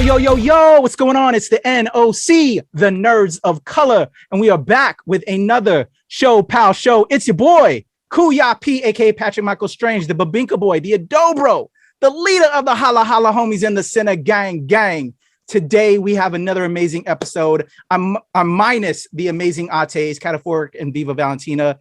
Yo, what's going on? It's the NOC, the Nerds of Color, and we are back with another ShoPowSho. It's your boy, Kuya P, aka Patrick Michael Strange, the Babinka boy, the Adobro, the leader of the Holla Holla homies in the Center gang. Today, we have another amazing episode. I'm minus the amazing Ates, Kataphorric, and Viva, Valentina.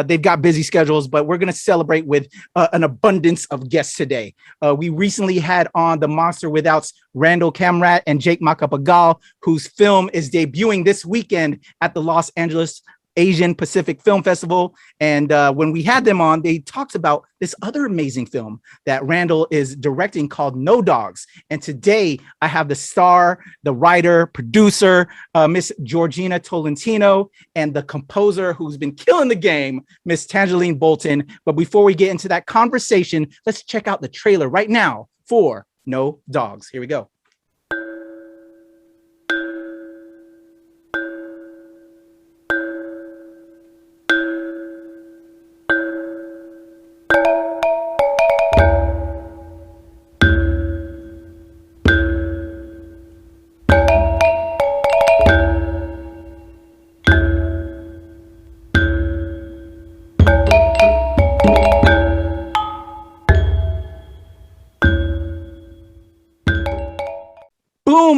They've got busy schedules, but we're going to celebrate with an abundance of guests today. We recently had on the Monster Without's Randal Kamradt and Jake Makapagal, whose film is debuting this weekend at the Los Angeles Asian Pacific Film Festival. And when we had them on, they talked about this other amazing film that Randal is directing called No Dogs. And today I have the star, the writer, producer, Miss Georgina Tolentino, and the composer who's been killing the game, Miss Tangelene Bolton. But before we get into that conversation, let's check out the trailer right now for No Dogs. Here we go.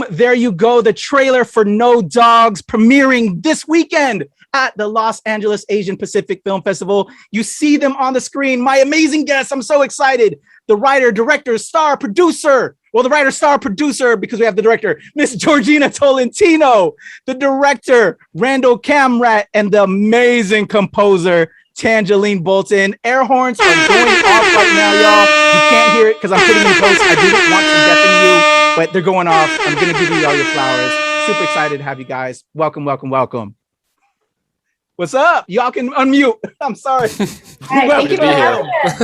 There you go. The trailer for No Dogs premiering this weekend at the Los Angeles Asian Pacific Film Festival. You see them on the screen. My amazing guests. I'm so excited. The writer, director, star, producer. Well, the writer, star, producer, because we have the director, Miss Georgina Tolentino, the director, Randal Kamradt, and the amazing composer, Tangelene Bolton. Air horns are going off right now, y'all. You can't hear it because I'm putting in post. I didn't want to deafen you, but they're going off. I'm going to give you all your flowers. Super excited to have you guys. Welcome. What's up? Y'all can unmute. I'm sorry. Hi, thank you.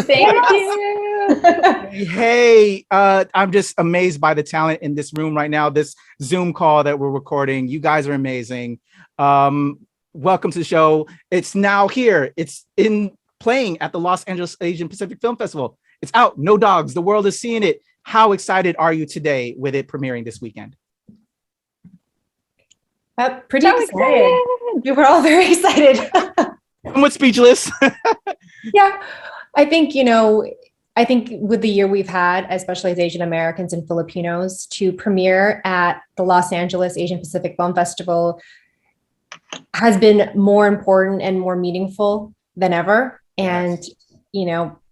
Thank you. Hey, I'm just amazed by the talent in this room right now. This Zoom call that we're recording. You guys are amazing. Welcome to the show. It's now here. It's playing at the Los Angeles Asian Pacific Film Festival. It's out. No Dogs. The world is seeing it. How excited are you today with it premiering this weekend? Pretty excited. We were all very excited. Somewhat speechless. Yeah, I think, with the year we've had, especially as Asian Americans and Filipinos, to premiere at the Los Angeles Asian Pacific Film Festival has been more important and more meaningful than ever. And,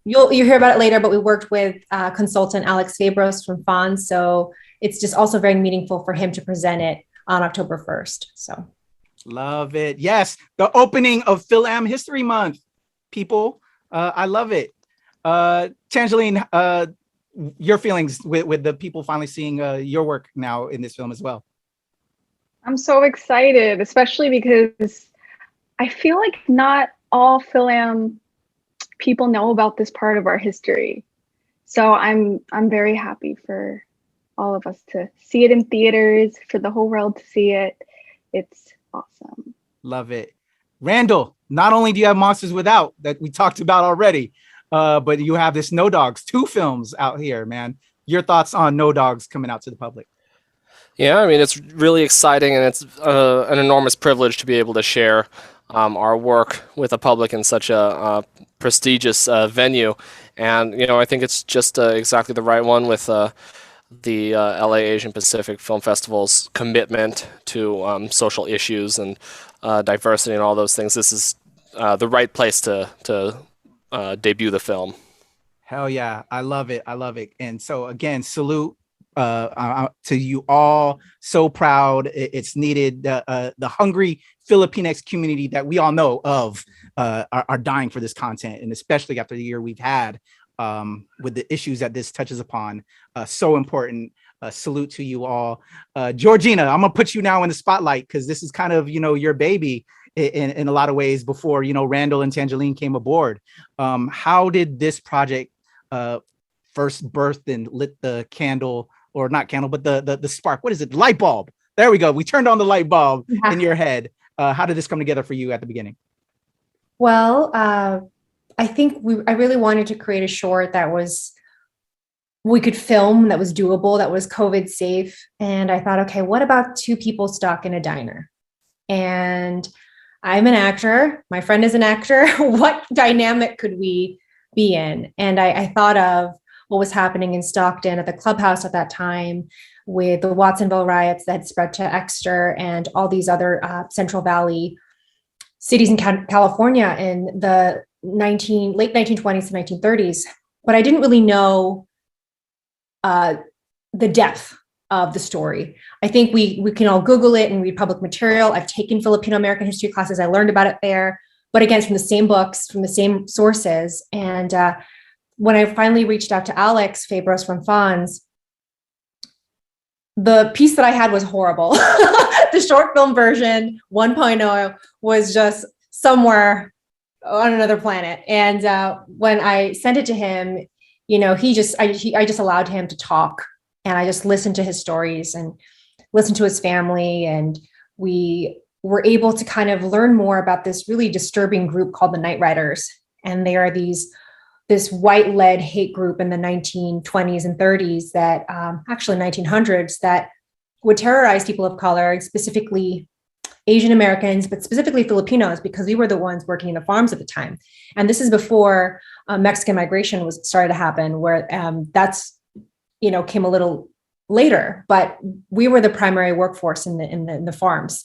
you'll hear about it later, but we worked with consultant Alex Fabros from FON. So it's just also very meaningful for him to present it on October 1st. So love it. Yes. The opening of Film History Month, people. I love it. Tangelene, your feelings with the people finally seeing your work now in this film as well. I'm so excited, especially because I feel like not all film people know about this part of our history. So I'm very happy for all of us to see it in theaters, for the whole world to see it. It's awesome. Love it. Randal, not only do you have Monsters Without that we talked about already, but you have this No Dogs, 2 films out here, man. Your thoughts on No Dogs coming out to the public? Yeah, I mean, it's really exciting, and it's an enormous privilege to be able to share our work with the public in such a prestigious venue. And, I think it's just exactly the right one with the LA Asian Pacific Film Festival's commitment to social issues and diversity and all those things. This is the right place to debut the film. Hell yeah. I love it. And so again, salute to you all. So proud. It's needed. The hungry Filipinx community that we all know of are dying for this content, and especially after the year we've had with the issues that this touches upon. So important. Salute to you all. Georgina, I'm gonna put you now in the spotlight because this is kind of your baby in a lot of ways before Randal and Tangelene came aboard. How did this project first birthed and lit the candle, or not candle, but the spark? What is it? Light bulb. There we go. We turned on the light bulb in your head. How did this come together for you at the beginning? Well, I think I really wanted to create a short that was we could film that was doable, that was COVID safe. And I thought, okay, what about two people stuck in a diner? And I'm an actor. My friend is an actor. What dynamic could we be in? And I thought of what was happening in Stockton at the clubhouse at that time with the Watsonville riots that had spread to Exeter and all these other Central Valley cities in California in the late 1920s to 1930s. But I didn't really know the depth of the story. I think we can all Google it and read public material. I've taken Filipino American history classes. I learned about it there, but again, from the same books, from the same sources. And when I finally reached out to Alex Fabros from Fonz, the piece that I had was horrible. The short film version 1.0 was just somewhere on another planet. And when I sent it to him, you know, I just allowed him to talk, and I just listened to his stories and listened to his family. And we were able to kind of learn more about this really disturbing group called the Night Riders. And they are this white-led hate group in the 1920s and 30s that actually 1900s that would terrorize people of color, specifically Asian Americans, but specifically Filipinos, because we were the ones working in the farms at the time. And this is before Mexican migration started to happen, where that's, you know, came a little later, but we were the primary workforce in the farms.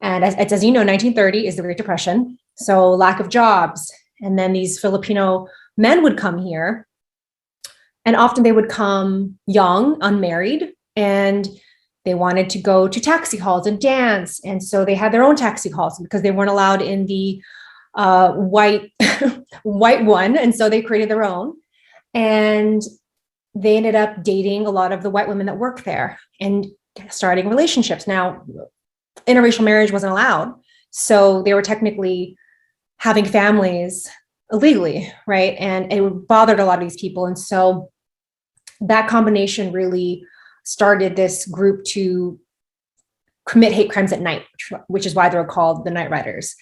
And as you know, 1930 is the Great Depression. So lack of jobs. And then these Filipino men would come here, and often they would come young, unmarried, and they wanted to go to taxi halls and dance. And so they had their own taxi halls because they weren't allowed in the white one. And so they created their own. And they ended up dating a lot of the white women that worked there and starting relationships. Now, interracial marriage wasn't allowed. So they were technically having families illegally, right? And it bothered a lot of these people. And so that combination really started this group to commit hate crimes at night, which is why they're called the Night Riders,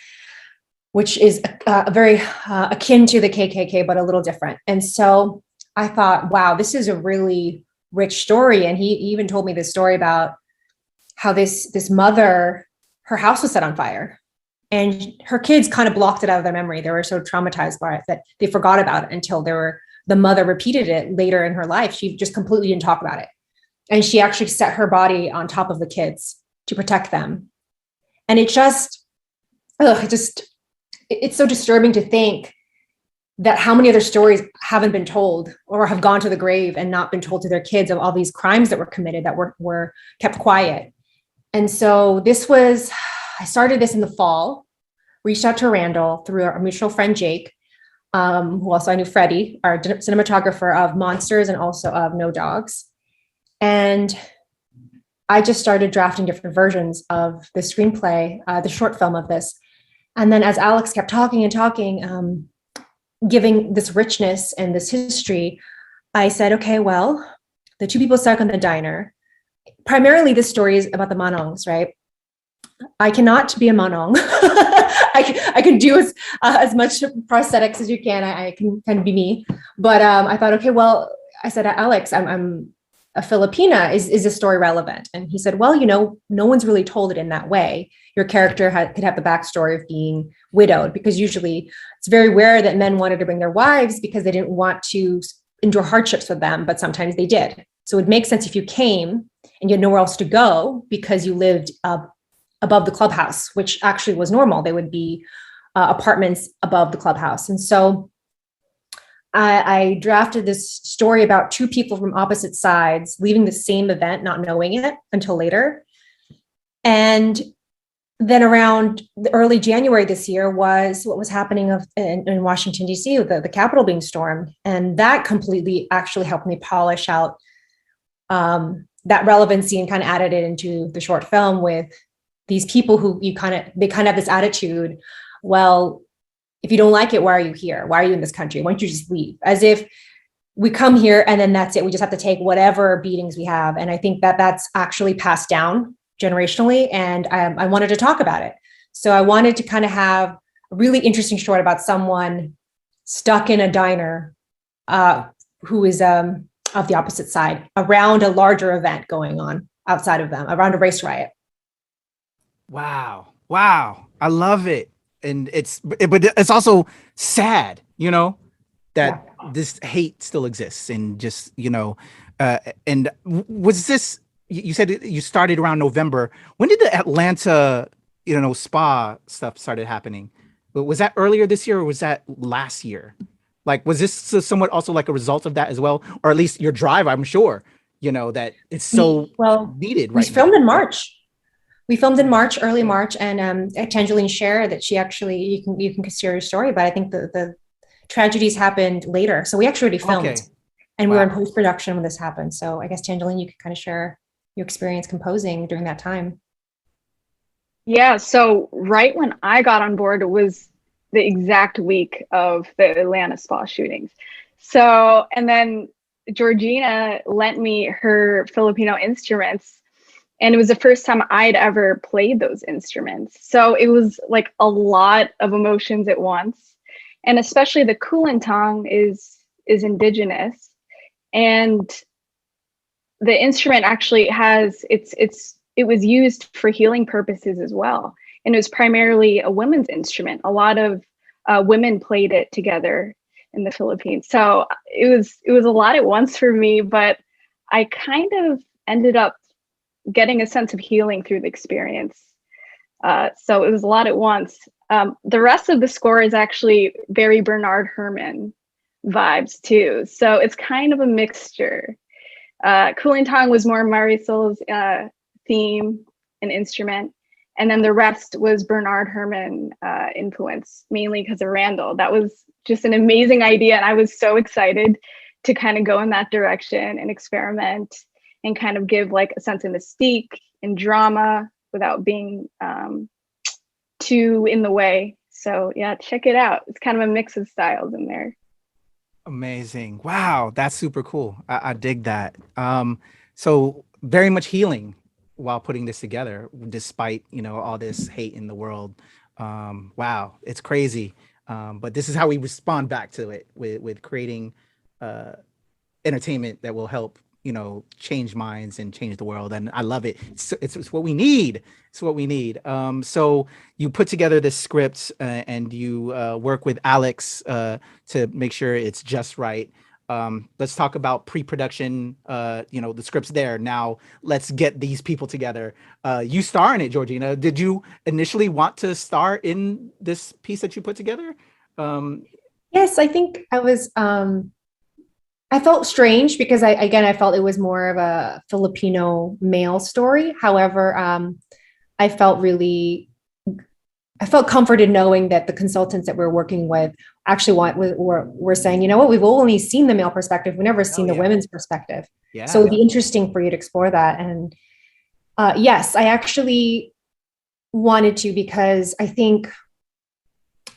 which is very akin to the KKK, but a little different. And so I thought, wow, this is a really rich story. And he even told me this story about how this mother, her house was set on fire, and her kids kind of blocked it out of their memory. They were so traumatized by it that they forgot about it until the mother repeated it later in her life. She just completely didn't talk about it. And she actually set her body on top of the kids to protect them. And it's so disturbing to think that how many other stories haven't been told or have gone to the grave and not been told to their kids of all these crimes that were committed that were kept quiet. And so I started this in the fall, reached out to Randal through our mutual friend, Jake, who also I knew Freddie, our cinematographer of Monsters and also of No Dogs. And I just started drafting different versions of the screenplay, the short film of this. And then as Alex kept talking and talking, giving this richness and this history, I said, okay, well, the two people stuck in the diner. Primarily, this story is about the Manongs, right? I cannot be a Manong. I can do as much prosthetics as you can. I can be me. But I thought, okay, well, I said, Alex, I'm a Filipina. Is this story relevant? And he said, well, you know, no one's really told it in that way. Your character could have the backstory of being widowed, because usually it's very rare that men wanted to bring their wives because they didn't want to endure hardships with them, but sometimes they did. So it would make sense if you came and you had nowhere else to go because you lived above the clubhouse, which actually was normal. They would be apartments above the clubhouse. And so I drafted this story about two people from opposite sides leaving the same event, not knowing it until later. And then around the early January this year was what was happening in Washington, D.C., with the Capitol being stormed. And that completely actually helped me polish out that relevancy and kind of added it into the short film with these people who they kind of have this attitude. Well, if you don't like it, why are you here? Why are you in this country? Why don't you just leave? As if we come here and then that's it. We just have to take whatever beatings we have. And I think that that's actually passed down generationally. And I wanted to talk about it. So I wanted to kind of have a really interesting short about someone stuck in a diner who is of the opposite side around a larger event going on outside of them, around a race riot. Wow. Wow. I love it. And but it's also sad, that this hate still exists and just, and was this, you said you started around November. When did the Atlanta, spa stuff started happening? Was that earlier this year or was that last year? Like, was this somewhat also like a result of that as well? Or at least your drive, I'm sure, that it's so needed right now. We filmed in March. We filmed in March, early March, and Tangelene shared that she actually, you can consider your story, but I think the tragedies happened later. So we actually already filmed and we were in post-production when this happened. So I guess Tangelene, you could kind of share your experience composing during that time. Yeah, so right when I got on board, it was the exact week of the Atlanta spa shootings. So, and then Georgina lent me her Filipino instruments, and it was the first time I'd ever played those instruments. So it was like a lot of emotions at once. And especially the kulintang is indigenous, and the instrument actually has it was used for healing purposes as well. And it was primarily a women's instrument. A lot of women played it together in the Philippines. So it was a lot at once for me, but I kind of ended up getting a sense of healing through the experience. So it was a lot at once. The rest of the score is actually very Bernard Herrmann vibes too. So it's kind of a mixture. Kulintang was more Marisol's theme and instrument. And then the rest was Bernard Herrmann influence, mainly because of Randal. That was just an amazing idea. And I was so excited to kind of go in that direction and experiment and kind of give like a sense of mystique and drama without being too in the way. So yeah, check it out. It's kind of a mix of styles in there. Amazing. Wow. That's super cool. I dig that. So very much healing while putting this together, despite, all this hate in the world. Wow. It's crazy. But this is how we respond back to it with creating entertainment that will help, change minds and change the world. And I love it. It's what we need. It's what we need. So you put together this script and you work with Alex to make sure it's just right. Let's talk about pre-production, the script's there. Now let's get these people together. You star in it, Georgina. Did you initially want to star in this piece that you put together? Yes, I think I was, I felt strange because I felt it was more of a Filipino male story. However, I felt comforted knowing that the consultants that we're working with actually were saying, you know what, we've only seen the male perspective. We've never seen the women's perspective. Yeah. So it'd be interesting for you to explore that. And yes, I actually wanted to, because I think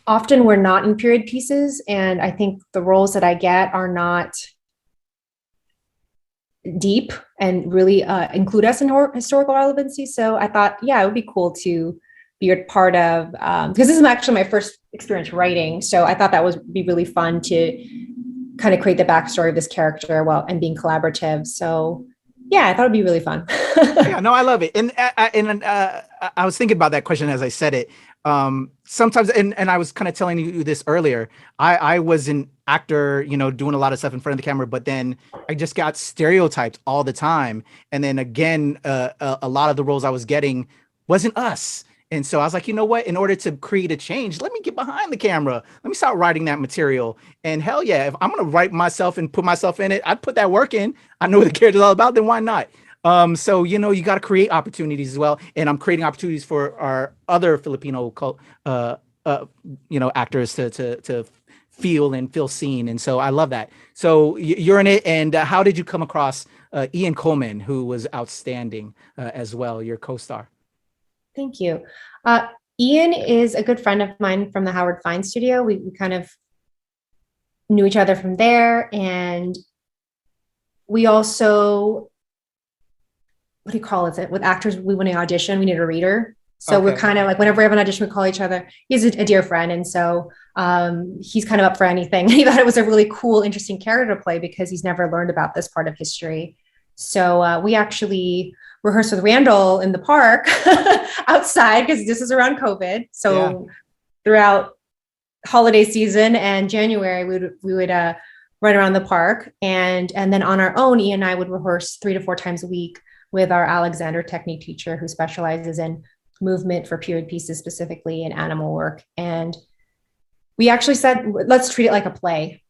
often we're not in period pieces. And I think the roles that I get are not deep and really include us in historical relevancy. So I thought, yeah, it would be cool to be a part of, because this is actually my first experience writing. So I thought that would be really fun to kind of create the backstory of this character and being collaborative. So yeah, I thought it'd be really fun. Yeah, no, I love it. And I was thinking about that question as I said it. Sometimes, and I was kind of telling you this earlier, I was an actor, doing a lot of stuff in front of the camera, but then I just got stereotyped all the time. And then again, a lot of the roles I was getting wasn't us. And so I was like, you know what, in order to create a change, let me get behind the camera. Let me start writing that material. And hell yeah, if I'm going to write myself and put myself in it, I'd put that work in. I know what the character's all about, then why not? So, you got to create opportunities as well. And I'm creating opportunities for our other Filipino, actors to feel seen. And so I love that. So you're in it. And how did you come across Ian Coleman, who was outstanding as well, your co-star? Thank you. Ian is a good friend of mine from the Howard Fine studio. We kind of knew each other from there. And we also, what do you call it? With actors, when we audition, we need a reader. So we're kind of like, whenever we have an audition, we call each other. He's a dear friend. And so he's kind of up for anything. He thought it was a really cool, interesting character to play because he's never learned about this part of history. So we actually rehearsed with Randal in the park outside because this is around COVID. So throughout holiday season and January, we would run around the park. And then on our own, Ian and I would rehearse 3 to 4 times a week with our Alexander technique teacher who specializes in movement for period pieces, specifically in animal work. And we actually said, let's treat it like a play.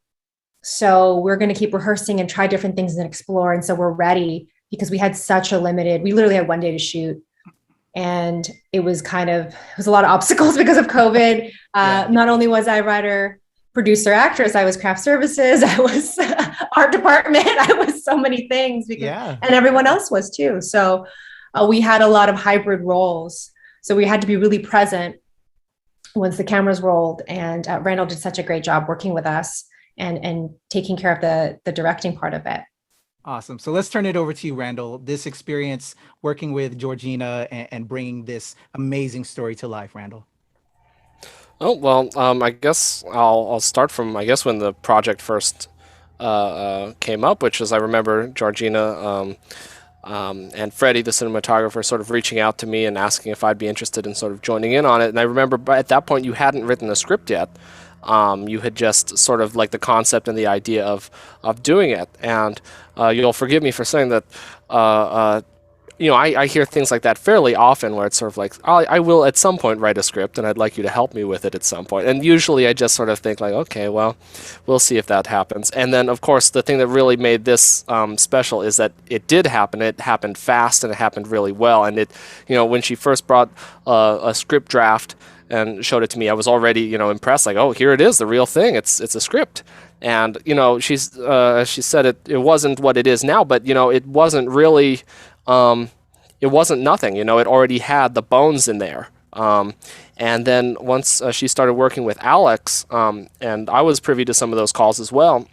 So we're going to keep rehearsing and try different things and explore. And so we're ready because we had such a we literally had 1 day to shoot. And it was a lot of obstacles because of COVID. Not only was I writer, producer, actress, I was craft services, I was art department, I was so many things and everyone else was too. So we had a lot of hybrid roles. So we had to be really present once the cameras rolled. And Randal did such a great job working with us and taking care of the directing part of it. Awesome. So let's turn it over to you, Randal. This experience working with Georgina and bringing this amazing story to life, Randal. Oh, well, I guess I'll start from, when the project first came up, which is, I remember Georgina and Freddie, the cinematographer, sort of reaching out to me and asking if I'd be interested in sort of joining in on it. And I remember at that point you hadn't written a script yet. You had just sort of like the concept and the idea of doing it. And you'll forgive me for saying that, I hear things like that fairly often where it's sort of like, I will at some point write a script and I'd like you to help me with it at some point. And usually I just sort of think like, okay, well, we'll see if that happens. And then, of course, the thing that really made this special is that it did happen. It happened fast and it happened really well. And when she first brought a script draft and showed it to me, I was already, impressed. Like, oh, here it is, the real thing. It's a script. And she said it wasn't what it is now, but it wasn't really. It wasn't nothing. It already had the bones in there. And then once she started working with Alex, and I was privy to some of those calls as well,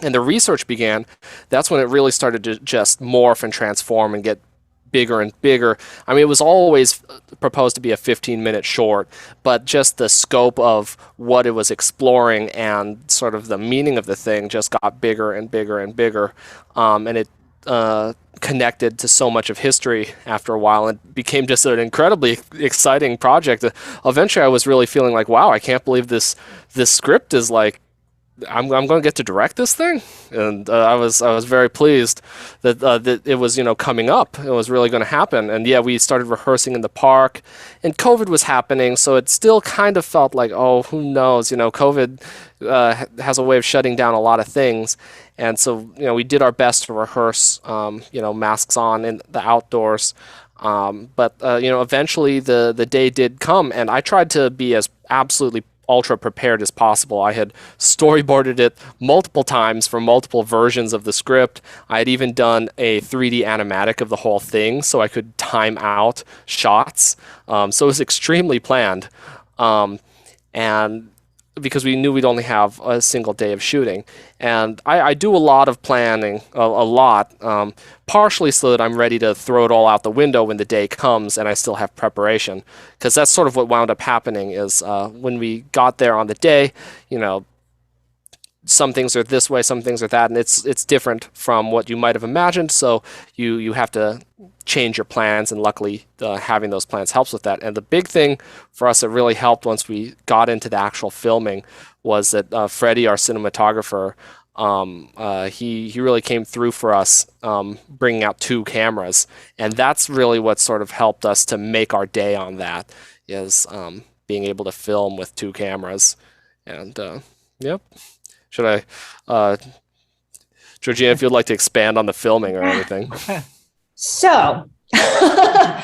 and the research began, that's when it really started to just morph and transform and get bigger and bigger. I mean, it was always proposed to be a 15-minute short, but just the scope of what it was exploring and sort of the meaning of the thing just got bigger and bigger and bigger. And it connected to so much of history after a while and became just an incredibly exciting project. Eventually I was really feeling like, wow, I can't believe this script is like, I'm going to get to direct this thing. And I was very pleased that it was, coming up. It was really going to happen. And we started rehearsing in the park and COVID was happening. So it still kind of felt like, oh, who knows, COVID has a way of shutting down a lot of things. And so, we did our best to rehearse, masks on in the outdoors. But eventually the day did come and I tried to be as absolutely ultra prepared as possible. I had storyboarded it multiple times for multiple versions of the script. I had even done a 3D animatic of the whole thing so I could time out shots. So it was extremely planned. And because we knew we'd only have a single day of shooting. And I do a lot of planning, a lot, partially so that I'm ready to throw it all out the window when the day comes and I still have preparation. Because that's sort of what wound up happening is when we got there on the day, some things are this way, some things are that, and it's different from what you might have imagined, so you have to change your plans, and luckily having those plans helps with that. And the big thing for us that really helped once we got into the actual filming was that Freddie, our cinematographer, he really came through for us, bringing out 2 cameras, and that's really what sort of helped us to make our day on that, is being able to film with 2 cameras. And yep. Should I, Georgina, if you'd like to expand on the filming or anything. So, I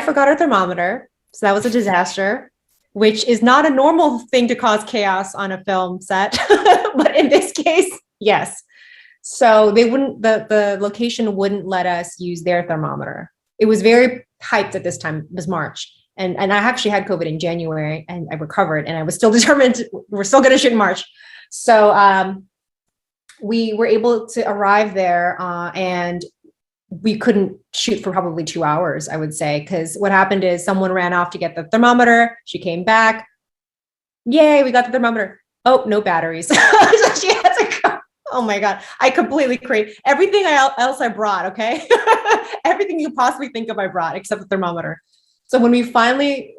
forgot our thermometer, so that was a disaster, which is not a normal thing to cause chaos on a film set, but in this case, yes. So the location wouldn't let us use their thermometer. It was very hyped at this time. It was March. And I actually had COVID in January and I recovered and I was still determined we're still going to shoot in March. So we were able to arrive there and we couldn't shoot for probably 2 hours, I would say, because what happened is someone ran off to get the thermometer. She came back. Yay, we got the thermometer. Oh, no batteries. So she had to go. Oh my God. I completely create everything else I brought. Okay. Everything you possibly think of, I brought except the thermometer. So when we finally,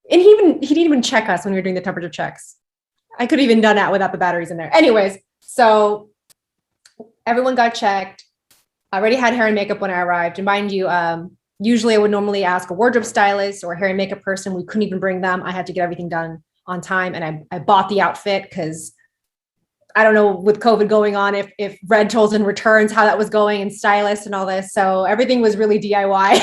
and he didn't even check us when we were doing the temperature checks. I could have even done that without the batteries in there. Anyways, so everyone got checked. I already had hair and makeup when I arrived. And mind you, usually I would normally ask a wardrobe stylist or a hair and makeup person. We couldn't even bring them. I had to get everything done on time. And I bought the outfit because I don't know, with COVID going on, if rentals and returns, how that was going, and stylists and all this. So everything was really DIY.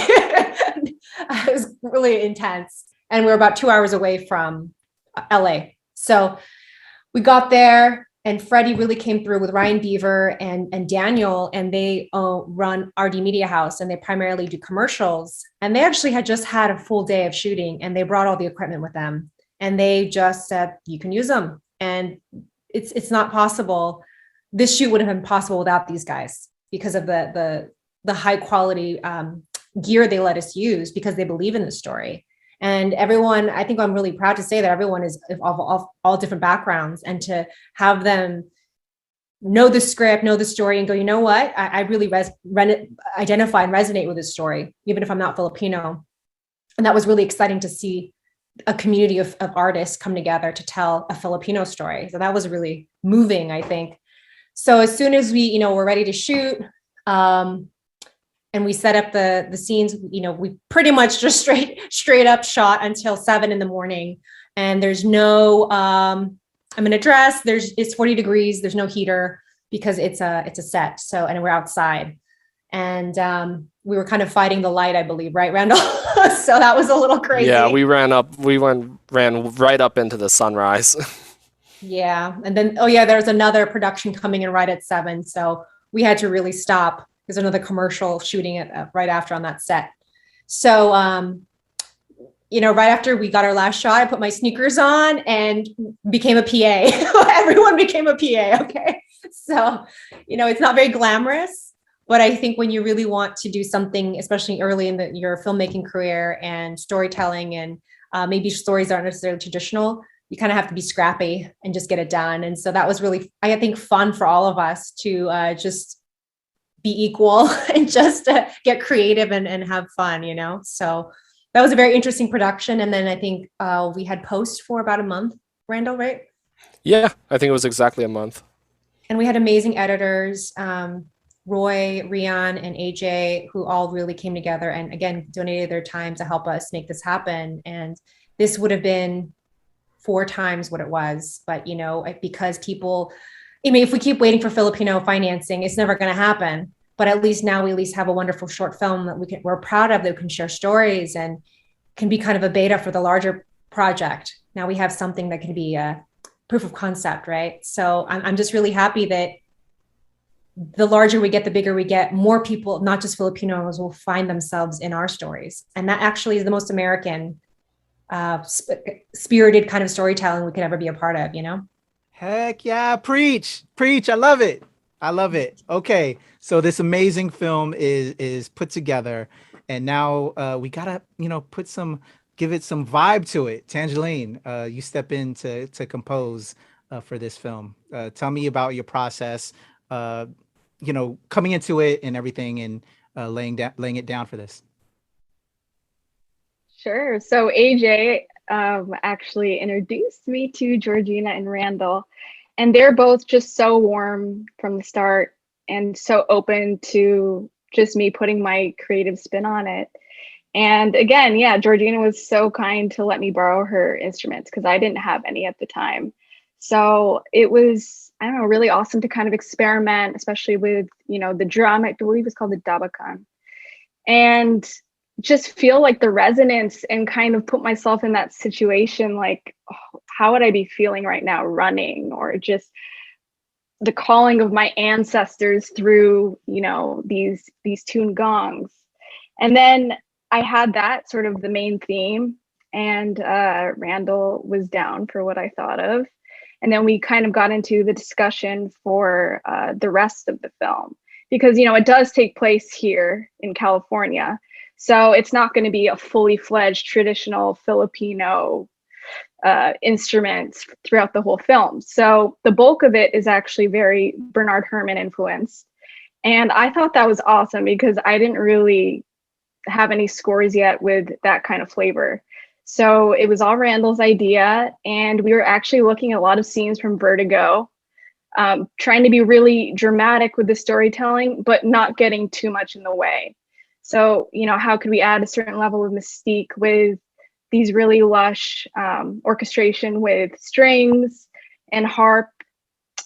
It was really intense. And we were about 2 hours away from LA. So we got there, and Freddie really came through with Ryan Beaver and Daniel, and they run RD Media House, and they primarily do commercials. And they actually had just had a full day of shooting, and they brought all the equipment with them. And they just said, you can use them. And it's not possible. This shoot wouldn't have been possible without these guys because of the high quality gear they let us use, because they believe in the story. And everyone, I think I'm really proud to say that everyone is of all different backgrounds, and to have them know the script, know the story, and go, you know what, I really identify and resonate with this story, even if I'm not Filipino. And that was really exciting to see a community of artists come together to tell a Filipino story. So that was really moving, I think. So as soon as we, were ready to shoot, and we set up the scenes, we pretty much just straight up shot until 7 a.m. And there's no, I'm in a dress. It's 40 degrees. There's no heater because it's a set. So, and we're outside, and we were kind of fighting the light, I believe, right, Randall? So that was a little crazy. Yeah, we ran right up into the sunrise. Yeah. And then, there's another production coming in right at 7. So we had to really stop. There's another commercial shooting it right after on that set. So, right after we got our last shot, I put my sneakers on and became a PA. Everyone became a PA. Okay. So, it's not very glamorous, but I think when you really want to do something, especially early in your filmmaking career and storytelling, and maybe stories aren't necessarily traditional, you kind of have to be scrappy and just get it done. And so that was really, I think, fun for all of us to just be equal and just get creative and have fun, So that was a very interesting production. And then I think we had post for about a month, Randall, right? Yeah, I think it was exactly a month. And we had amazing editors, Roy, Rian, and AJ, who all really came together and, again, donated their time to help us make this happen. And this would have been 4 times what it was. But, because people, if we keep waiting for Filipino financing, it's never going to happen. But at least now we have a wonderful short film that we're proud of, that we can share stories and can be kind of a beta for the larger project. Now we have something that can be a proof of concept, right? So I'm just really happy that the larger we get, the bigger we get, more people, not just Filipinos, will find themselves in our stories. And that actually is the most American spirited kind of storytelling we could ever be a part of, Heck yeah, preach. I love it. Okay, so this amazing film is put together, and now we gotta give it some vibe to it. Tangelene, you step in to compose for this film. Tell me about your process, coming into it and everything, and laying it down for this. Sure. So AJ actually introduced me to Georgina and Randall. And they're both just so warm from the start and so open to just me putting my creative spin on it. And again, Georgina was so kind to let me borrow her instruments because I didn't have any at the time. So it was, I don't know, really awesome to kind of experiment, especially with, the drum, I believe it's called the dabakan. And just feel like the resonance and kind of put myself in that situation, like, oh, how would I be feeling right now running, or just the calling of my ancestors through, these tuned gongs. And then I had that sort of the main theme, and Randall was down for what I thought of. And then we kind of got into the discussion for the rest of the film. because, it does take place here in California. So it's not going to be a fully fledged traditional Filipino instruments throughout the whole film. So the bulk of it is actually very Bernard Herrmann influenced. And I thought that was awesome because I didn't really have any scores yet with that kind of flavor. So it was all Randal's idea. And we were actually looking at a lot of scenes from Vertigo, trying to be really dramatic with the storytelling, but not getting too much in the way. So, how could we add a certain level of mystique with these really lush orchestration with strings and harp?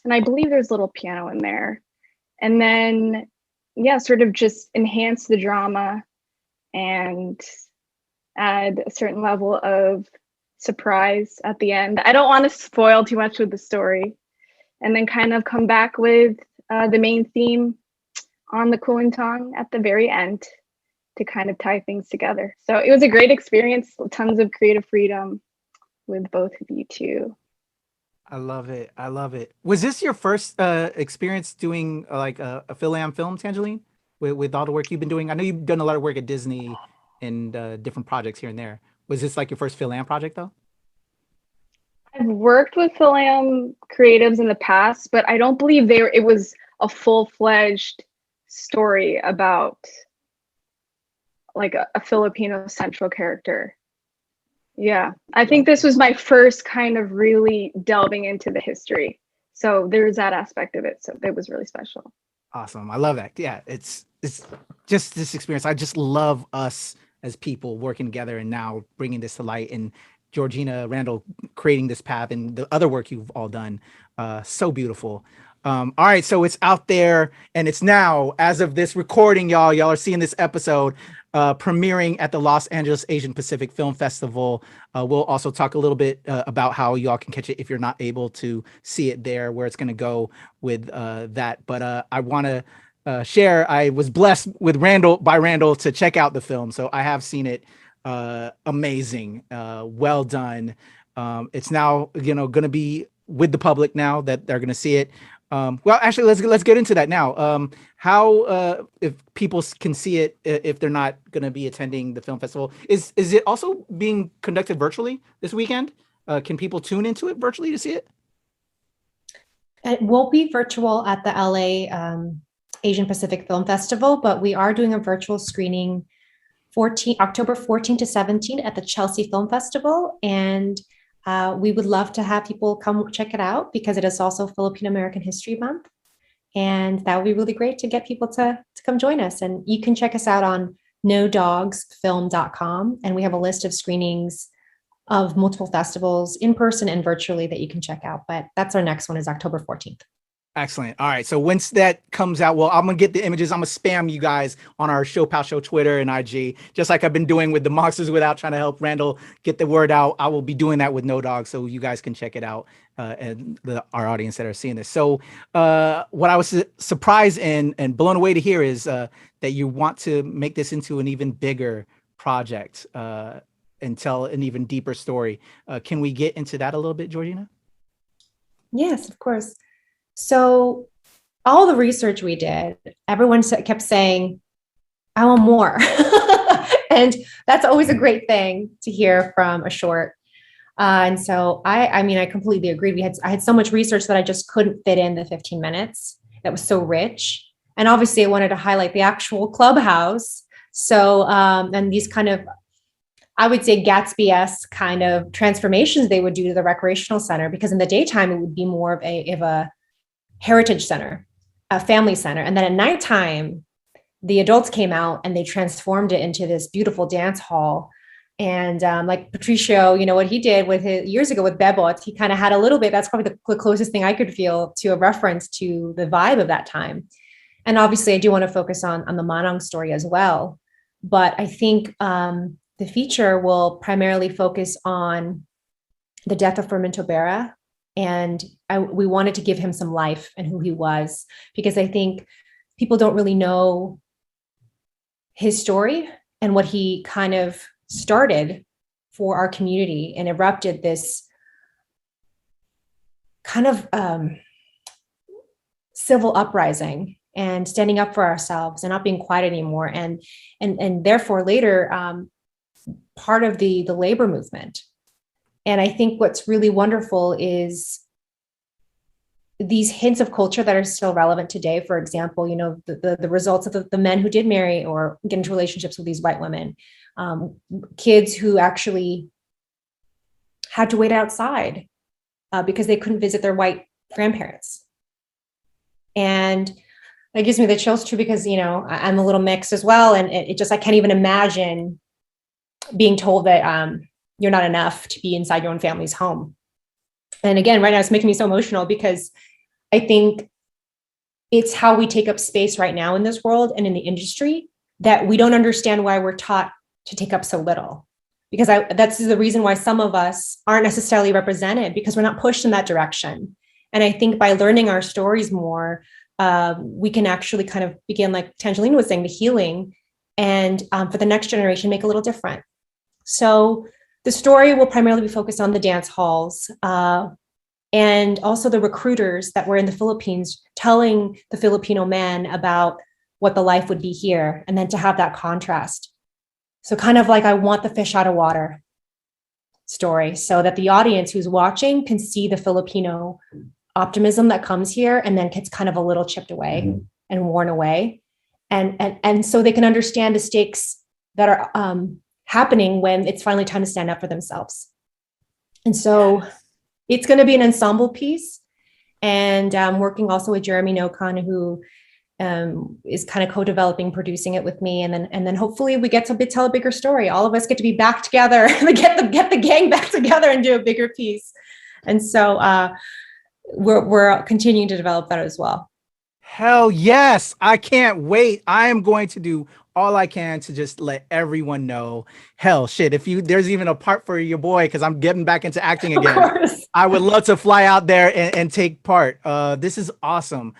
And I believe there's a little piano in there. And then, sort of just enhance the drama and add a certain level of surprise at the end. I don't want to spoil too much with the story. And then kind of come back with the main theme on the Kulintang at the very end to kind of tie things together. So it was a great experience, tons of creative freedom with both of you too. I love it. I love it. Was this your first experience doing like a Phil-Am film, Tangelene, with all the work you've been doing? I know you've done a lot of work at Disney and different projects here and there. Was this like your first Phil-Am project though? I've worked with Phil-Am creatives in the past, but I don't believe it was a full-fledged story about like a Filipino central character. Yeah, I think this was my first kind of really delving into the history. So there's that aspect of it. So it was really special. Awesome. I love that. Yeah, it's just this experience. I just love us as people working together and now bringing this to light, and Georgina, Randal creating this path and the other work you've all done. So beautiful. All right, so it's out there and it's now, as of this recording, y'all are seeing this episode premiering at the Los Angeles Asian Pacific Film Festival. We'll also talk a little bit about how y'all can catch it if you're not able to see it there, where it's going to go with that. But I want to share, I was blessed with Randal to check out the film. So I have seen it. Amazing. Well done. It's now, going to be with the public now that they're going to see it. Well, actually, let's get into that now. How if people can see it if they're not going to be attending the film festival? Is it also being conducted virtually this weekend? Can people tune into it virtually to see it? It will be virtual at the LA Asian Pacific Film Festival, but we are doing a virtual screening October 14 to 17 at the Chelsea Film Festival, and we would love to have people come check it out because it is also Filipino American History Month. And that would be really great to get people to come join us. And you can check us out on nodogsfilm.com. And we have a list of screenings of multiple festivals in person and virtually that you can check out. But that's our next one is October 14th. Excellent. All right. So once that comes out, well, I'm going to get the images. I'm going to spam you guys on our ShoPowSho Twitter and IG, just like I've been doing with the Monsters Without, trying to help Randal get the word out. I will be doing that with No Dog, so you guys can check it out, and our audience that are seeing this. So what I was surprised and blown away to hear is that you want to make this into an even bigger project and tell an even deeper story. Can we get into that a little bit, Georgina? Yes, of course. So all the research we did, everyone kept saying, I want more. And that's always a great thing to hear from a short. And so I completely agreed. I had so much research that I just couldn't fit in the 15 minutes. That was so rich. And obviously I wanted to highlight the actual clubhouse. So, and these kind of, I would say Gatsby-esque kind of transformations they would do to the recreational center, because in the daytime, it would be more of a heritage center, a family center. And then at nighttime, the adults came out and they transformed it into this beautiful dance hall. And like Patricio, what he did with his years ago with Bebot, he kind of had a little bit, that's probably the closest thing I could feel to a reference to the vibe of that time. And obviously I do want to focus on the Manong story as well. But I think the feature will primarily focus on the death of Fermento Berra. And we wanted to give him some life and who he was, because I think people don't really know his story and what he kind of started for our community and erupted this kind of civil uprising and standing up for ourselves and not being quiet anymore. And therefore later, part of the labor movement. And I think what's really wonderful is these hints of culture that are still relevant today. For example, you know, the results of the men who did marry or get into relationships with these white women, kids who actually had to wait outside because they couldn't visit their white grandparents. And that gives me the chills too, because, you know, I'm a little mixed as well. And it just, I can't even imagine being told that you're not enough to be inside your own family's home. And again, right now it's making me so emotional because I think it's how we take up space right now in this world and in the industry that we don't understand why we're taught to take up so little. Because that's the reason why some of us aren't necessarily represented, because we're not pushed in that direction. And I think by learning our stories more, we can actually kind of begin, like Tangelene was saying, the healing, and for the next generation, make a little different. So the story will primarily be focused on the dance halls and also the recruiters that were in the Philippines telling the Filipino men about what the life would be here, and then to have that contrast. So kind of like I want the fish out of water story, so that the audience who's watching can see the Filipino optimism that comes here and then gets kind of a little chipped away and worn away. And so they can understand the stakes that are happening when it's finally time to stand up for themselves. And so it's going to be an ensemble piece. And I'm working also with Jeremy Nocon, who is kind of co-developing, producing it with me. And then hopefully we get to tell a bigger story. All of us get to be back together and get the gang back together and do a bigger piece. And so we're continuing to develop that as well. Hell yes. I can't wait. I am going to do all I can to just let everyone know. Hell shit, if there's even a part for your boy, because I'm getting back into acting again, I would love to fly out there and take part. This is awesome.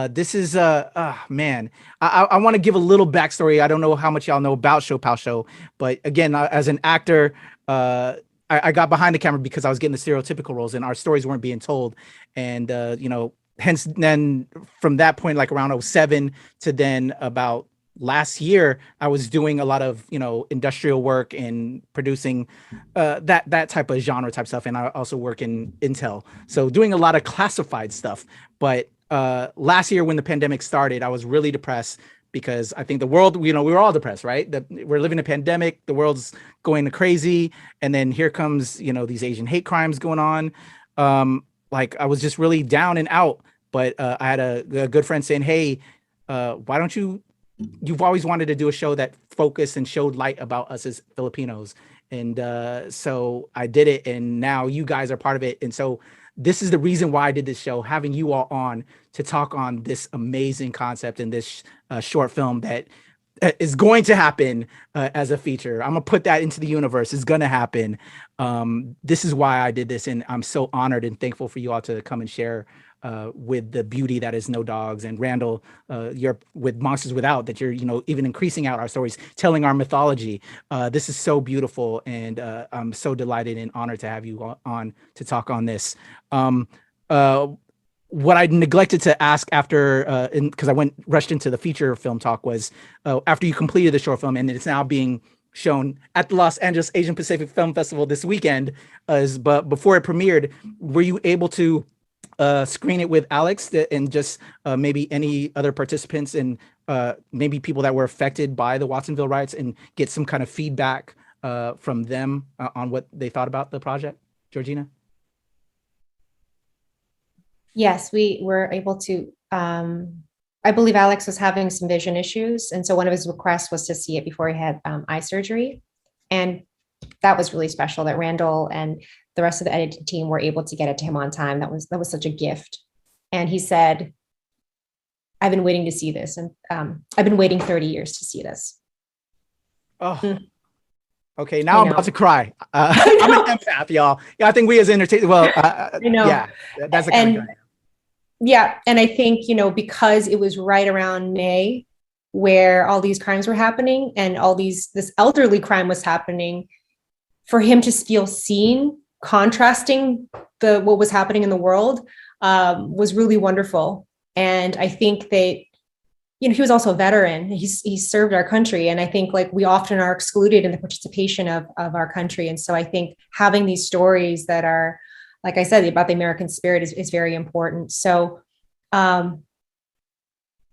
This is man, I want to give a little backstory. I don't know how much y'all know about ShoPowSho, but again, as an actor, I got behind the camera because I was getting the stereotypical roles and our stories weren't being told. And you know, hence then from that point, like around 2007 to then about last year, I was doing a lot of, you know, industrial work and producing that type of genre type stuff. And I also work in Intel, so doing a lot of classified stuff. But last year when the pandemic started, I was really depressed because I think the world, you know, we were all depressed, right? We're living a pandemic, the world's going crazy. And then here comes, you know, these Asian hate crimes going on. Like I was just really down and out, but I had a good friend saying, hey, why don't you've always wanted to do a show that focused and showed light about us as Filipinos. And so I did it, and now you guys are part of it. And so this is the reason why I did this show, having you all on to talk on this amazing concept in this short film that is going to happen as a feature. I'm gonna put that into the universe. It's gonna happen. This is why I did this, and I'm so honored and thankful for you all to come and share with the beauty that is No Dogs, and Randal, you're with Monsters Without, that you're, you know, even increasing out our stories, telling our mythology. This is so beautiful, and I'm so delighted and honored to have you on to talk on this. What I neglected to ask after, because I rushed into the feature film talk, was after you completed the short film and it's now being shown at the Los Angeles Asian Pacific Film Festival this weekend, but before it premiered, were you able to screen it with Alex and just maybe any other participants and maybe people that were affected by the Watsonville riots and get some kind of feedback from them on what they thought about the project? Georgina? Yes, we were able to. I believe Alex was having some vision issues. And so one of his requests was to see it before he had eye surgery. And that was really special that Randal and the rest of the editing team were able to get it to him on time. That was such a gift. And he said, I've been waiting to see this. And I've been waiting 30 years to see this. Oh, okay. Now I'm about to cry. I'm an empath, y'all. Yeah, I think we as entertainers, well, yeah, that's the kind of guy. Yeah. And I think, you know, because it was right around May where all these crimes were happening and this elderly crime was happening, for him to feel seen, contrasting what was happening in the world was really wonderful. And I think that he was also a veteran. He served our country. And I think like we often are excluded in the participation of our country. And so I think having these stories that are, like I said, about the American spirit is very important. So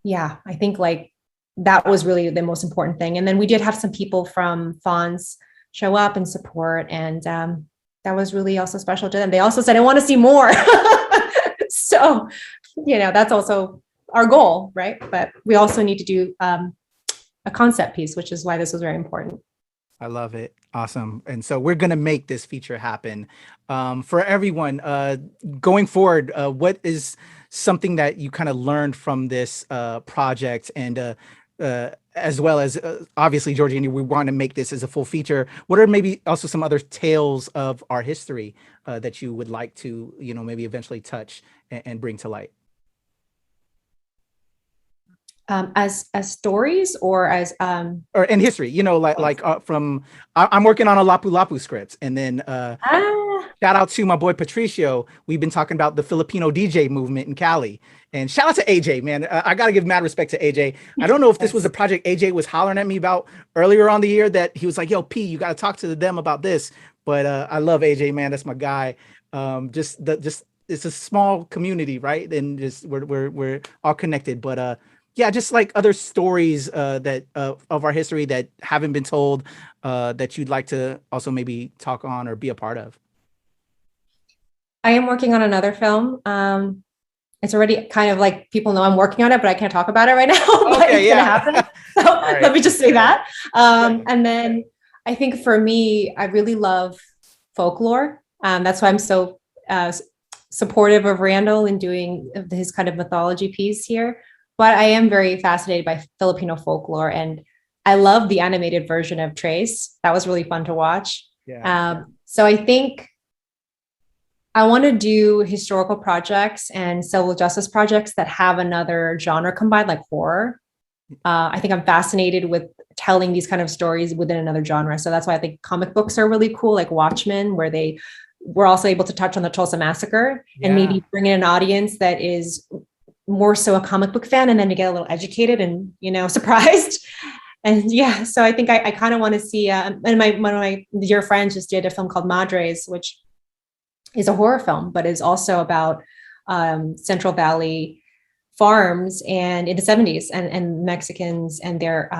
yeah, I think like that was really the most important thing. And then we did have some people from Fonz show up and support. And that was really also special to them. They also said, I want to see more. So, that's also our goal, right? But we also need to do a concept piece, which is why this was very important. I love it. Awesome. And so we're going to make this feature happen. For everyone, going forward, what is something that you kind of learned from this project? And as well as, obviously, Georgina, we want to make this as a full feature. What are maybe also some other tales of our history that you would like to, maybe eventually touch and bring to light? As stories or as or in history, from I'm working on a Lapu Lapu script, and then shout out to my boy Patricio. We've been talking about the Filipino DJ movement in Cali, and shout out to AJ, man. I gotta give mad respect to AJ. I don't know if this was a project AJ was hollering at me about earlier on the year, that he was like, "Yo, P, you gotta talk to them about this." But I love AJ, man. That's my guy. Just it's a small community, right? And just we're all connected, but yeah, just like other stories that of our history that haven't been told, that you'd like to also maybe talk on or be a part of. I am working on another film. It's already kind of like people know I'm working on it, but I can't talk about it right now. Okay, it's gonna happen. So right. Let me just say that. And then I think for me, I really love folklore. That's why I'm so supportive of Randal in doing his kind of mythology piece here. But I am very fascinated by Filipino folklore, and I love the animated version of Trace. That was really fun to watch. Yeah. So I think I want to do historical projects and civil justice projects that have another genre combined, like horror. I think I'm fascinated with telling these kind of stories within another genre. So that's why I think comic books are really cool, like Watchmen, where they were also able to touch on the Tulsa Massacre and maybe bring in an audience that is more so a comic book fan, and then to get a little educated and surprised. And yeah, so I think I kind of want to see and one of my dear friends just did a film called Madres, which is a horror film, but is also about Central Valley farms and in the 70s and Mexicans and their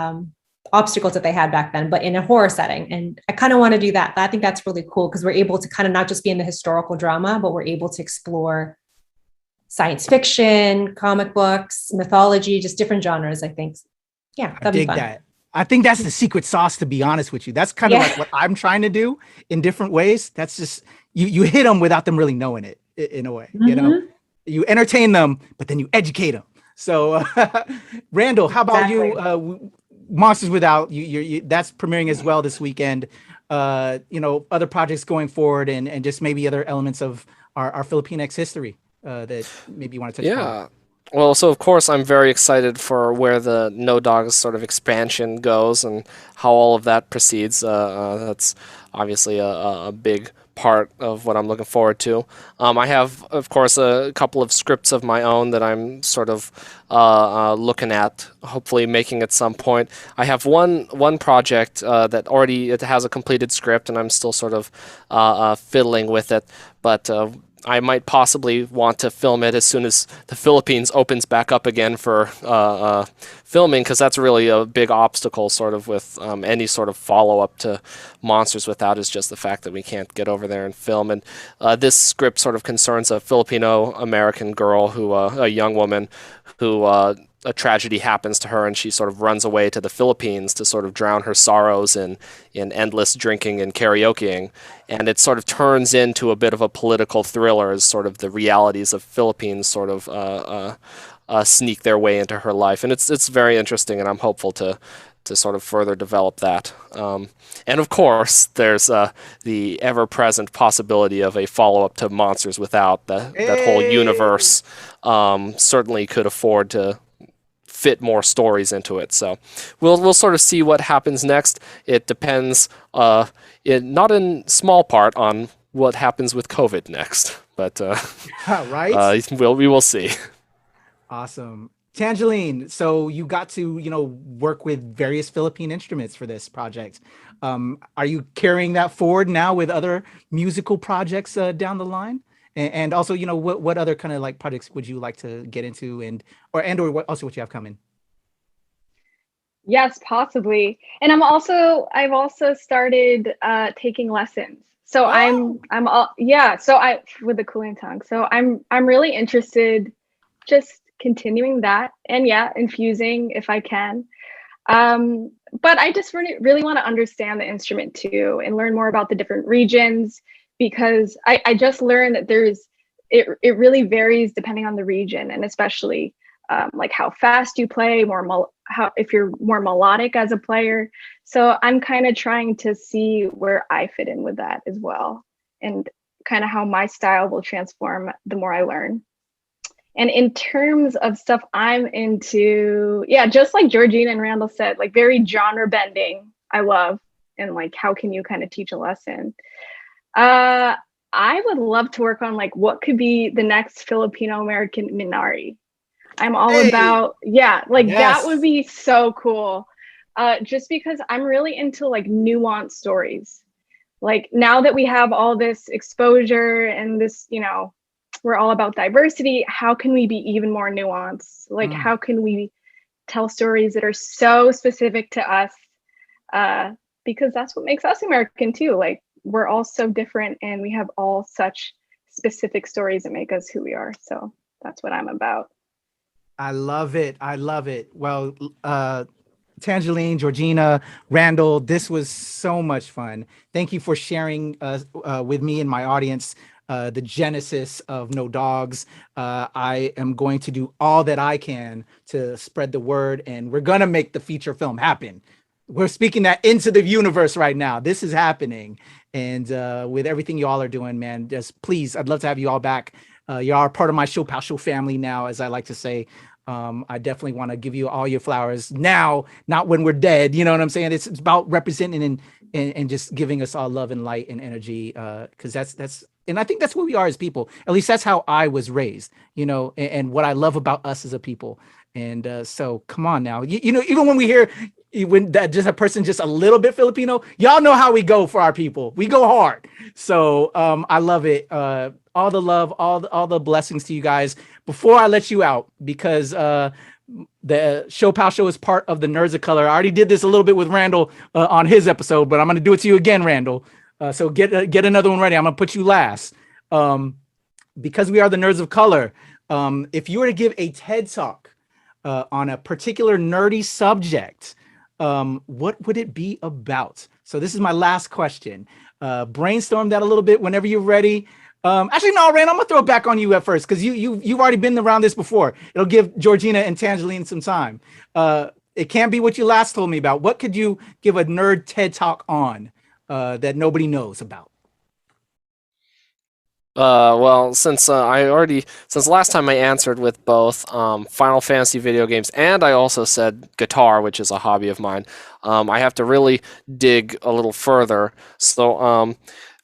obstacles that they had back then, but in a horror setting. And I kind of want to do that. I think that's really cool because we're able to kind of not just be in the historical drama, but we're able to explore science fiction, comic books, mythology, just different genres, I think. Yeah, that'd be fun. That. I think that's the secret sauce, to be honest with you. That's kind of like what I'm trying to do in different ways. That's just, you hit them without them really knowing it in a way, you entertain them, but then you educate them. So Randal, how about you? Monsters Without, you that's premiering as well this weekend. Other projects going forward and just maybe other elements of our Filipinx history. That maybe you want to touch upon? Well, so of course I'm very excited for where the No Dogs sort of expansion goes and how all of that proceeds. That's obviously a big part of what I'm looking forward to. I have, of course, a couple of scripts of my own that I'm sort of looking at, hopefully making at some point. I have one project that already it has a completed script, and I'm still sort of fiddling with it, but I might possibly want to film it as soon as the Philippines opens back up again for filming, because that's really a big obstacle sort of with any sort of follow-up to Monsters Without, is just the fact that we can't get over there and film. And this script sort of concerns a Filipino-American girl, a young woman who a tragedy happens to her, and she sort of runs away to the Philippines to sort of drown her sorrows in endless drinking and karaokeing. And it sort of turns into a bit of a political thriller as sort of the realities of Philippines sort of sneak their way into her life. And it's very interesting, and I'm hopeful to sort of further develop that. And of course, there's the ever-present possibility of a follow-up to Monsters Without. That whole universe certainly could afford to fit more stories into it. So we'll sort of see what happens next. It depends, not in small part, on what happens with COVID next. But right, we will see. Awesome. Tangelene, so you got to, work with various Philippine instruments for this project. Are you carrying that forward now with other musical projects down the line? And also, what other kind of like projects would you like to get into, or what what you have coming? Yes, possibly. And I've also started taking lessons. So I'm all, yeah, so I with the cooling tongue. So I'm really interested just continuing that, and yeah, infusing if I can. But I just really want to understand the instrument too and learn more about the different regions, because I just learned that it really varies depending on the region, and especially like how fast you play, how if you're more melodic as a player. So I'm kind of trying to see where I fit in with that as well, and kind of how my style will transform the more I learn. And in terms of stuff I'm into, yeah, just like Georgina and Randall said, like very genre bending, I love. And like, how can you kind of teach a lesson? I would love to work on like what could be the next Filipino American Minari. I'm all about, yeah, like that would be so cool. Just because I'm really into like nuanced stories. Like now that we have all this exposure and this, we're all about diversity, how can we be even more nuanced? Like, how can we tell stories that are so specific to us? Because that's what makes us American too. Like, we're all so different and we have all such specific stories that make us who we are. So that's what I'm about. I love it. I love it. Well, Tangelene, Georgina, Randall, this was so much fun. Thank you for sharing with me and my audience the genesis of No Dogs. I am going to do all that I can to spread the word, and we're gonna make the feature film happen. We're speaking that into the universe right now. This is happening, and with everything you all are doing, man, just please, I'd love to have you all back. You are part of my ShoPowSho family now, as I like to say. I definitely want to give you all your flowers now, not when we're dead. You know what I'm saying? It's about representing and just giving us all love and light and energy, because that's and I think that's who we are as people. At least that's how I was raised, and what I love about us as a people. And so come on now, even when we hear when that just a person just a little bit Filipino, y'all know how we go for our people. We go hard. So I love it. All the love, all the blessings to you guys. Before I let you out, because the ShoPowSho is part of the Nerds of Color. I already did this a little bit with Randall on his episode, but I'm going to do it to you again, Randall. So get another one ready. I'm going to put you last. Because we are the Nerds of Color, if you were to give a TED Talk on a particular nerdy subject, what would it be about? So this is my last question. Brainstorm that a little bit whenever you're ready. Actually, no, Rand, I'm gonna throw it back on you at first, because you've already been around this before. It'll give Georgina and Tangelene some time. It can't be what you last told me about. What could you give a nerd TED Talk on that nobody knows about? Well, since last time I answered with both Final Fantasy video games, and I also said guitar, which is a hobby of mine, I have to really dig a little further. So I'm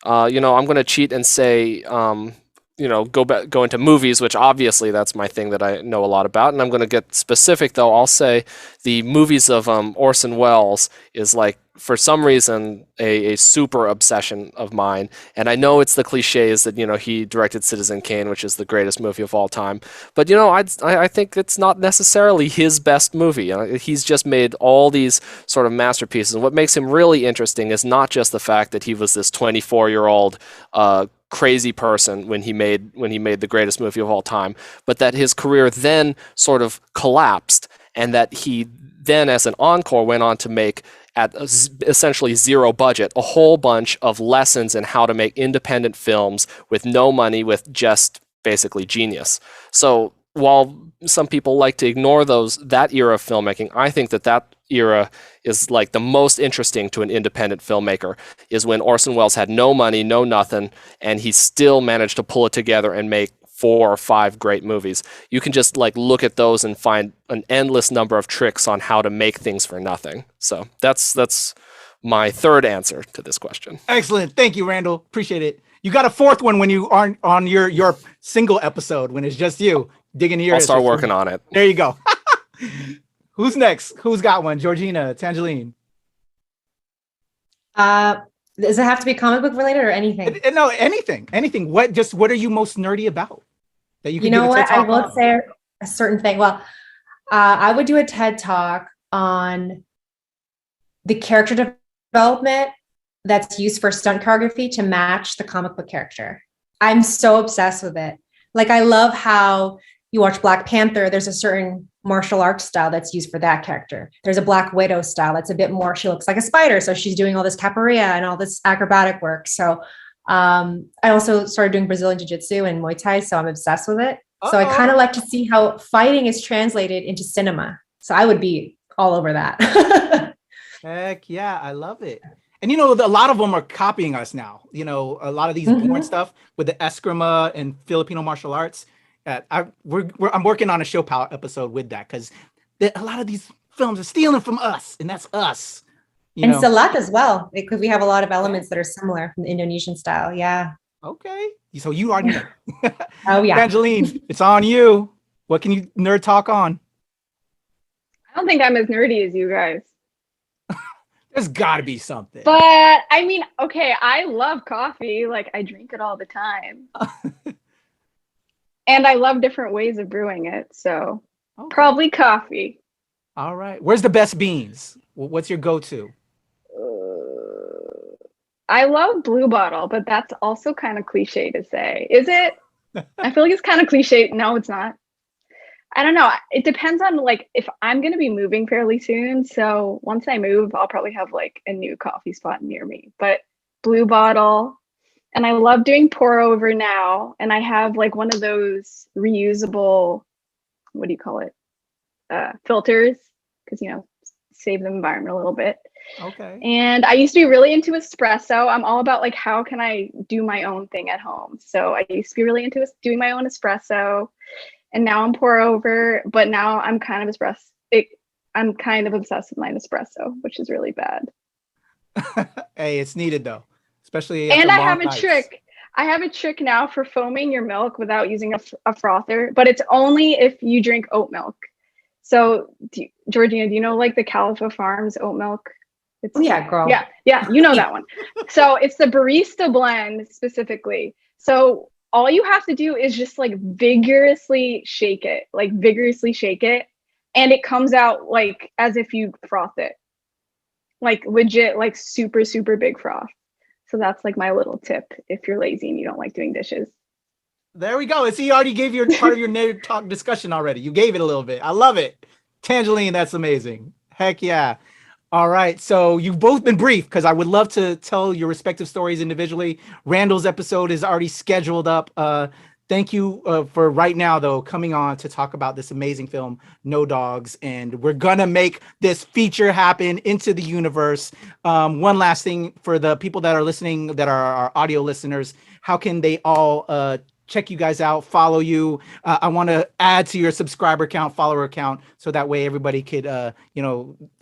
going to cheat and say, go into movies, which obviously that's my thing that I know a lot about. And I'm going to get specific, though. I'll say the movies of Orson Welles is, like, for some reason, a super obsession of mine. And I know it's the cliches that, he directed Citizen Kane, which is the greatest movie of all time. But, I think it's not necessarily his best movie. He's just made all these sort of masterpieces. And what makes him really interesting is not just the fact that he was this 24-year-old crazy person when he made the greatest movie of all time, but that his career then sort of collapsed, and that he then, as an encore, went on to make, at essentially zero budget, a whole bunch of lessons in how to make independent films with no money, with just basically genius. So while some people like to ignore that era of filmmaking, I think that era is like the most interesting to an independent filmmaker, is when Orson Welles had no money, no nothing, and he still managed to pull it together and make 4 or 5 great movies. You can just like look at those and find an endless number of tricks on how to make things for nothing. So that's my third answer to this question. Excellent. Thank you, Randall. Appreciate it. You got a fourth one when you aren't on your single episode, when it's just you digging your. I'll start working on it. There you go. Who's next? Who's got one? Georgina, Tangelene. Does it have to be comic book related or anything? No, anything. What are you most nerdy about that you can You know give a TED what? I Talk will on? say a certain thing. Well, I would do a TED Talk on the character development that's used for stunt choreography to match the comic book character. I'm so obsessed with it. Like, I love how you watch Black Panther, there's a certain martial arts style that's used for that character. There's a Black Widow style that's a bit more, she looks like a spider. So she's doing all this capoeira and all this acrobatic work. So I also started doing Brazilian Jiu-Jitsu and Muay Thai. So I'm obsessed with it. So I kind of like to see how fighting is translated into cinema. So I would be all over that. Heck yeah, I love it. And a lot of them are copying us now. A lot of these born stuff with the Eskrima and Filipino martial arts. I'm working on a ShoPow episode with that because a lot of these films are stealing from us, and that's us. And Silat as well, because we have a lot of elements that are similar from the Indonesian style. Yeah. Okay. So you already know. Oh yeah. Tangelene, it's on you. What can you nerd talk on? I don't think I'm as nerdy as you guys. There's got to be something. But I mean, okay, I love coffee. Like, I drink it all the time. And I love different ways of brewing it. So probably coffee. All right. Where's the best beans? What's your go-to? I love Blue Bottle, but that's also kind of cliche to say. Is it? I feel like it's kind of cliche. No, it's not. I don't know. It depends on like if I'm going to be moving fairly soon. So once I move, I'll probably have like a new coffee spot near me. But Blue Bottle, and I love doing pour over now. And I have like one of those reusable, what do you call it? Filters, because save the environment a little bit. Okay. And I used to be really into espresso. I'm all about like how can I do my own thing at home. So I used to be really into doing my own espresso. And now I'm pour over, but now I'm kind of I'm kind of obsessed with my Nespresso, which is really bad. Hey, it's needed though, especially. And I have a trick. I have a trick now for foaming your milk without using a frother, but it's only if you drink oat milk. So, Georgina, do you know like the Califor Farms oat milk? Yeah, girl. Yeah, you know that one. So it's the barista blend specifically. So all you have to do is just like vigorously shake it, and it comes out like as if you froth it, like legit, like super, super big froth. So that's like my little tip if you're lazy and you don't like doing dishes. There we go. See, you already gave your part of your nerd talk discussion already. You gave it a little bit. I love it. Tangelene, that's amazing. Heck yeah. All right. So you've both been brief because I would love to tell your respective stories individually. Randall's episode is already scheduled up. Thank you for right now, though, coming on to talk about this amazing film, No Dogs. And we're going to make this feature happen into the universe. One last thing for the people that are listening, that are our audio listeners, how can they all check you guys out, follow you? I want to add to your subscriber count, follower count, so that way everybody could,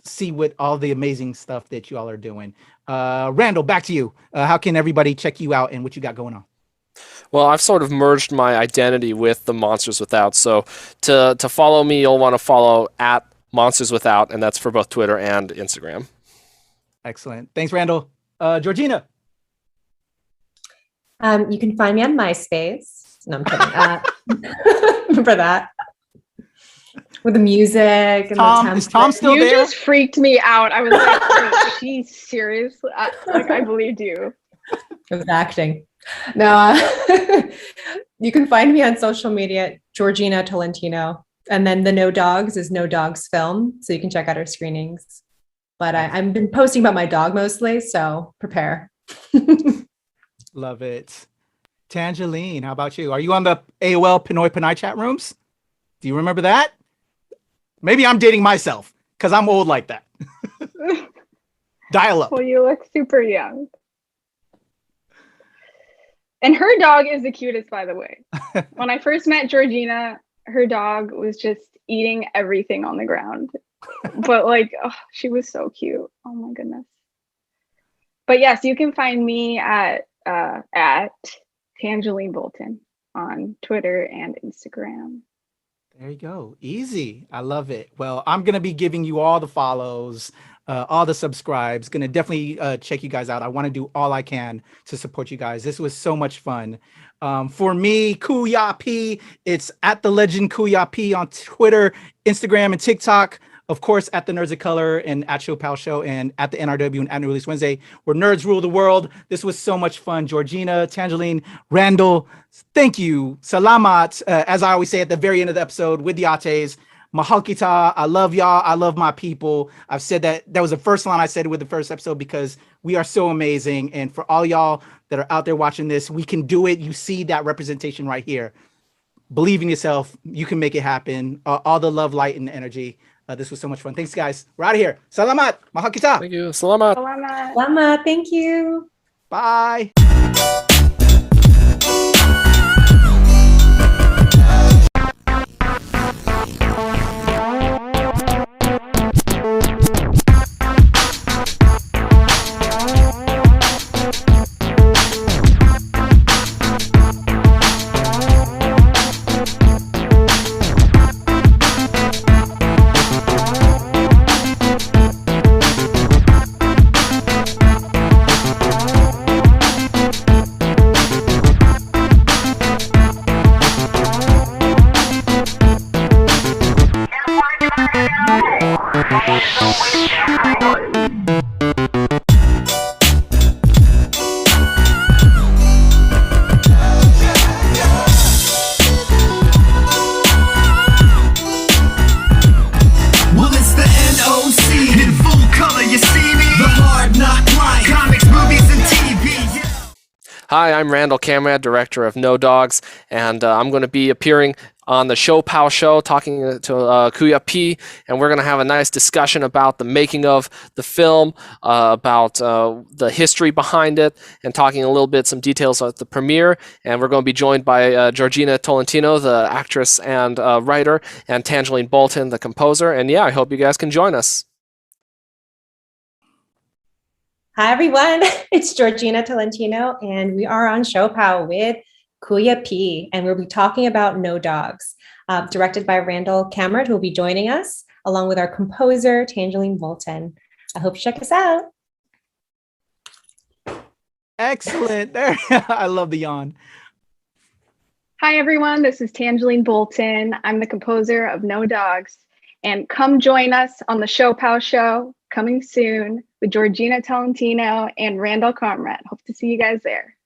see what all the amazing stuff that you all are doing. Randall, back to you. How can everybody check you out and what you got going on? Well, I've sort of merged my identity with the Monsters Without. So to follow me, you'll want to follow at Monsters Without, and that's for both Twitter and Instagram. Excellent. Thanks, Randall. Georgina. You can find me on MySpace. No, I'm kidding. Remember that? With the music and Tom, the is Tom still you there? You just freaked me out. I was like, she's serious? I believed you. I was acting. No, you can find me on social media, Georgina Tolentino. And then the No Dogs is No Dogs Film. So you can check out our screenings. But I've been posting about my dog mostly, so prepare. Love it. Tangelene, how about you? Are you on the AOL Pinoy Panay chat rooms? Do you remember that? Maybe I'm dating myself because I'm old like that. Dial up. Well, you look super young. And her dog is the cutest, by the way. When I first met Georgina, her dog was just eating everything on the ground. But like, oh, she was so cute. Oh my goodness. But yes, you can find me at Tangelene Bolton on Twitter and Instagram. There you go. Easy. I love it. Well, I'm going to be giving you all the follows, all the subscribes. Going to definitely check you guys out. I want to do all I can to support you guys. This was so much fun. For me, Kuya P, it's at the legend Kuya P on Twitter, Instagram, and TikTok. Of course, at the Nerds of Color and at ShoPowSho and at the NRW and at New Release Wednesday, where nerds rule the world. This was so much fun. Georgina, Tangelene, Randal, thank you. Salamat, as I always say at the very end of the episode with the Ates. Mahal kita. I love y'all. I love my people. I've said that. That was the first line I said with the first episode because we are so amazing. And for all y'all that are out there watching this, we can do it. You see that representation right here. Believe in yourself. You can make it happen. All the love, light, and energy. This was so much fun. Thanks, guys. We're out of here. Salamat. Mahal kita. Thank you. Salamat. Salamat. Lama, thank you. Bye. Hi, I'm Randal Kamradt, director of No Dogs, and I'm going to be appearing on the ShoPowSho talking to Kuya P, and we're going to have a nice discussion about the making of the film, about the history behind it, and talking a little bit, some details of the premiere. And we're going to be joined by Georgina Tolentino, the actress and writer, and Tangelene Bolton, the composer. And yeah, I hope you guys can join us. Hi, everyone. It's Georgina Tolentino, and we are on ShoPow with Kuya P, and we'll be talking about No Dogs, directed by Randal Kamradt, who will be joining us, along with our composer, Tangelene Bolton. I hope you check us out. Excellent. There, I love the yawn. Hi, everyone. This is Tangelene Bolton. I'm the composer of No Dogs. And come join us on the ShoPowSho coming soon with Georgina Tolentino and Randal Kamradt. Hope to see you guys there.